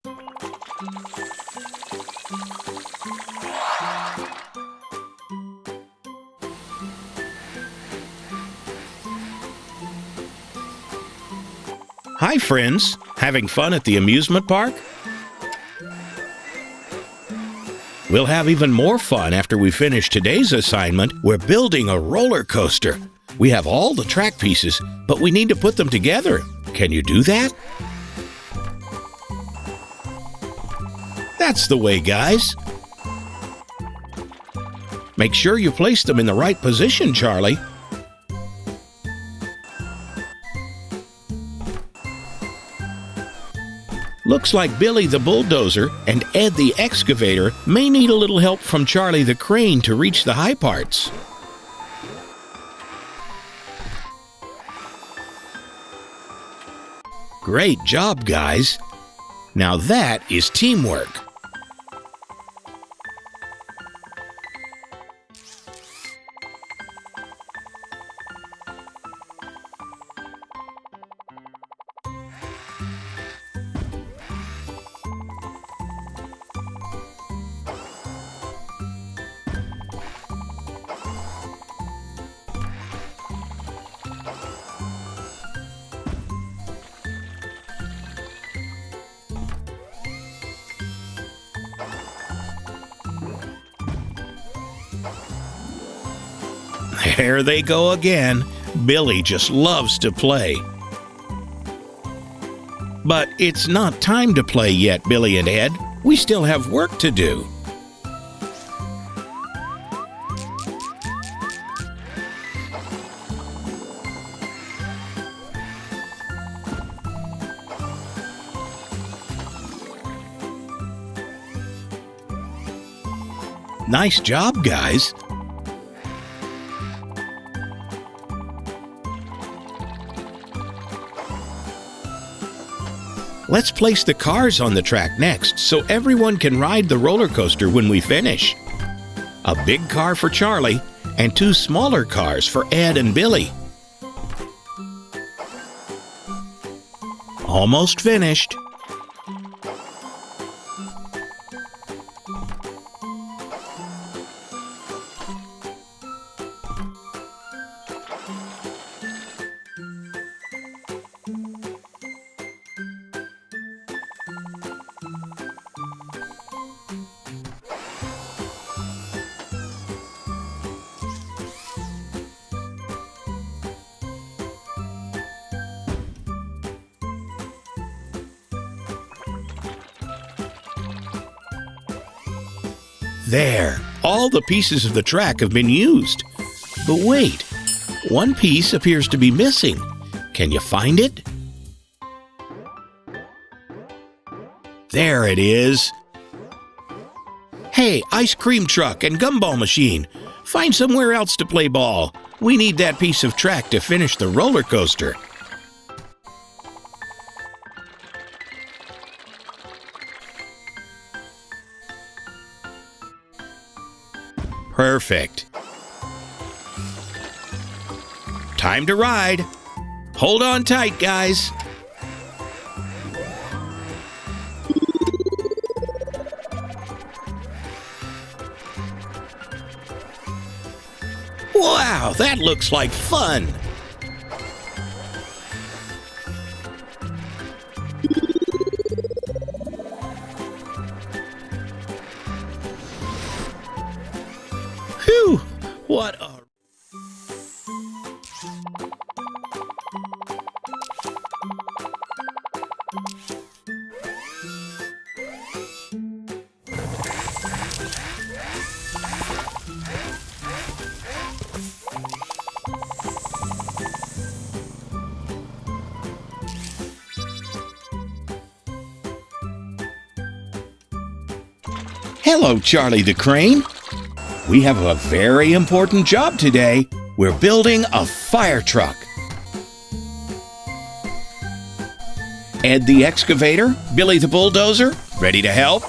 Hi, friends. Having fun at the amusement park? We'll have even more fun after we finish today's assignment. We're building a roller coaster. We have all the track pieces, but we need to put them together. Can you do that? That's the way, guys. Make sure you place them in the right position, Charlie. Looks like Billy the bulldozer and Ed the excavator may need a little help from Charlie the crane to reach the high parts. Great job, guys. Now that is teamwork. There they go again. Billy just loves to play. But it's not time to play yet, Billy and Ed. We still have work to do. Nice job, guys. Let's place the cars on the track next so everyone can ride the roller coaster when we finish. A big car for Charlie and 2 smaller cars for Ed and Billy. Almost finished. There, all the pieces of the track have been used. But wait, one piece appears to be missing. Can you find it? There it is. Hey, ice cream truck and gumball machine, find somewhere else to play ball. We need that piece of track to finish the roller coaster. Perfect. Time to ride. Hold on tight, guys. Wow, that looks like fun. Whew, what a... Hello, Charlie the Crane. We have a very important job today. We're building a fire truck. Ed the excavator, Billy the bulldozer, ready to help?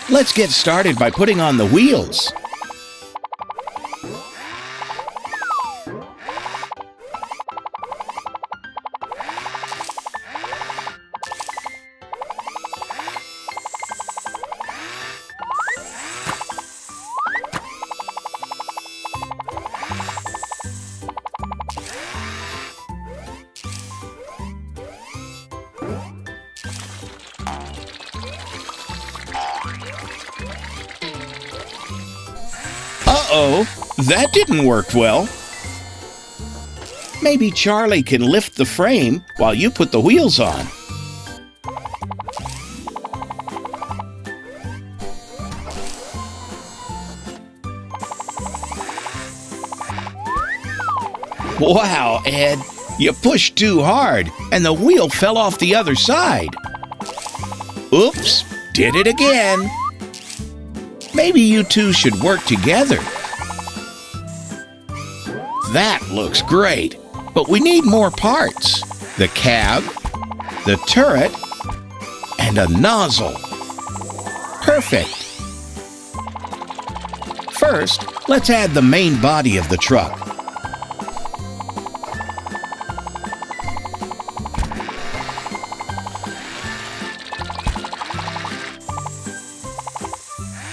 Let's get started by putting on the wheels. Uh-oh, that didn't work well. Maybe Charlie can lift the frame while you put the wheels on. Wow, Ed, you pushed too hard and the wheel fell off the other side. Oops, did it again. Maybe you two should work together. That looks great, but we need more parts. The cab, the turret, and a nozzle. Perfect. First, let's add the main body of the truck.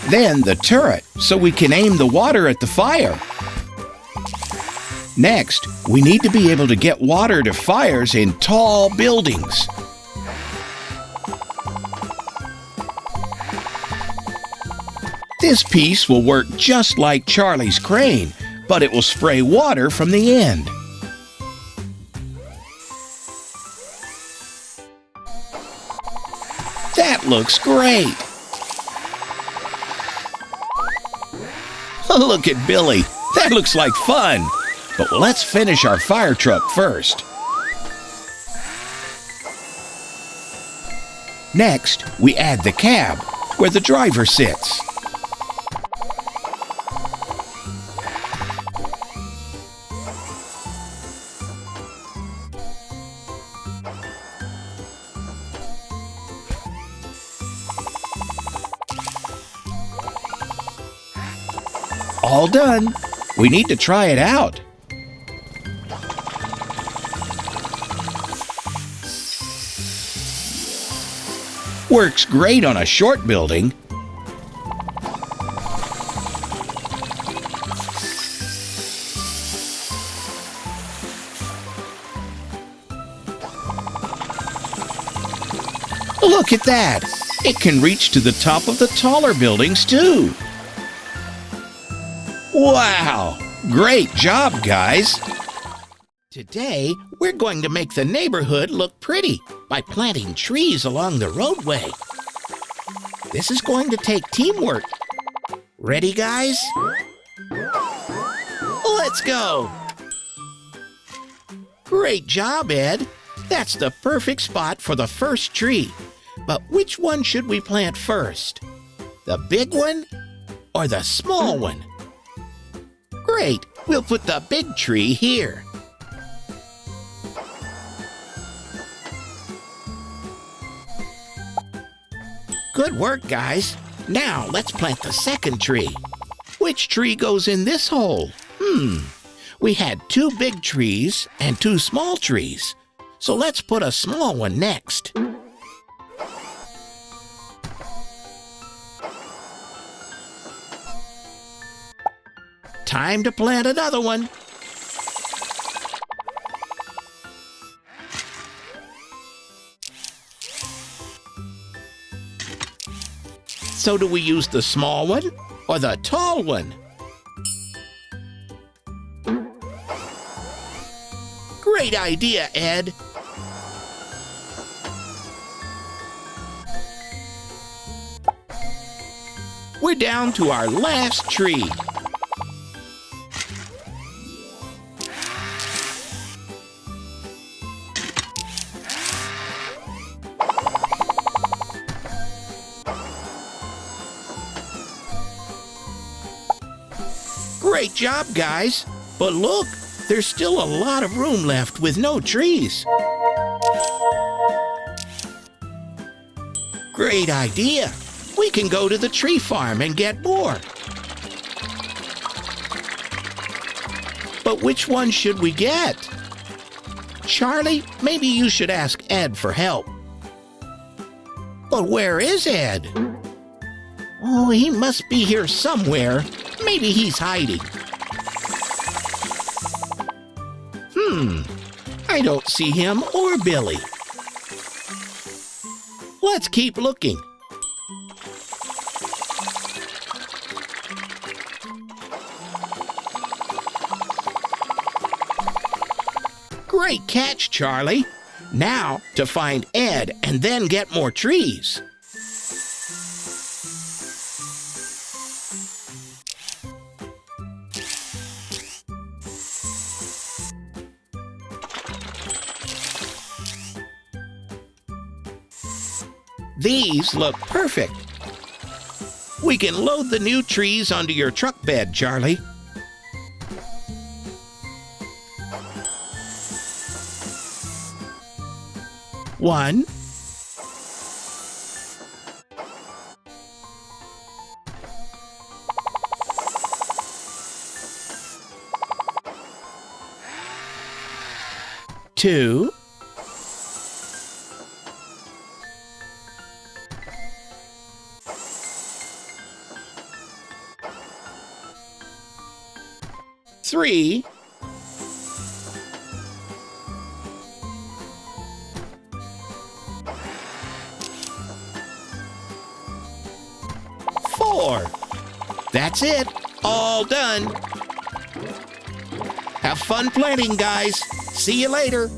Then the turret, so we can aim the water at the fire. Next, we need to be able to get water to fires in tall buildings. This piece will work just like Charlie's crane, but it will spray water from the end. That looks great! Look at Billy. That looks like fun. But let's finish our fire truck first. Next, we add the cab, where the driver sits. All done. We need to try it out. Works great on a short building. Look at that. It can reach to the top of the taller buildings too. Wow! Great job, guys! Today, we're going to make the neighborhood look pretty by planting trees along the roadway. This is going to take teamwork. Ready, guys? Let's go! Great job, Ed! That's the perfect spot for the first tree. But which one should we plant first? The big one or the small one? Great! We'll put the big tree here. Good work, guys. Now let's plant the second tree. Which tree goes in this hole? We had 2 big trees and 2 small trees. So let's put a small one next. Time to plant another one. So do we use the small one or the tall one? Great idea, Ed. We're down to our last tree. Great job, guys. But look, there's still a lot of room left with no trees. Great idea. We can go to the tree farm and get more. But which one should we get? Charlie, maybe you should ask Ed for help. But where is Ed? Oh, he must be here somewhere. Maybe he's hiding. I don't see him or Billy. Let's keep looking. Great catch, Charlie. Now to find Ed and then get more trees. These look perfect. We can load the new trees onto your truck bed, Charlie. One, two, three, four. That's it. All done. Have fun planting, guys. See you later.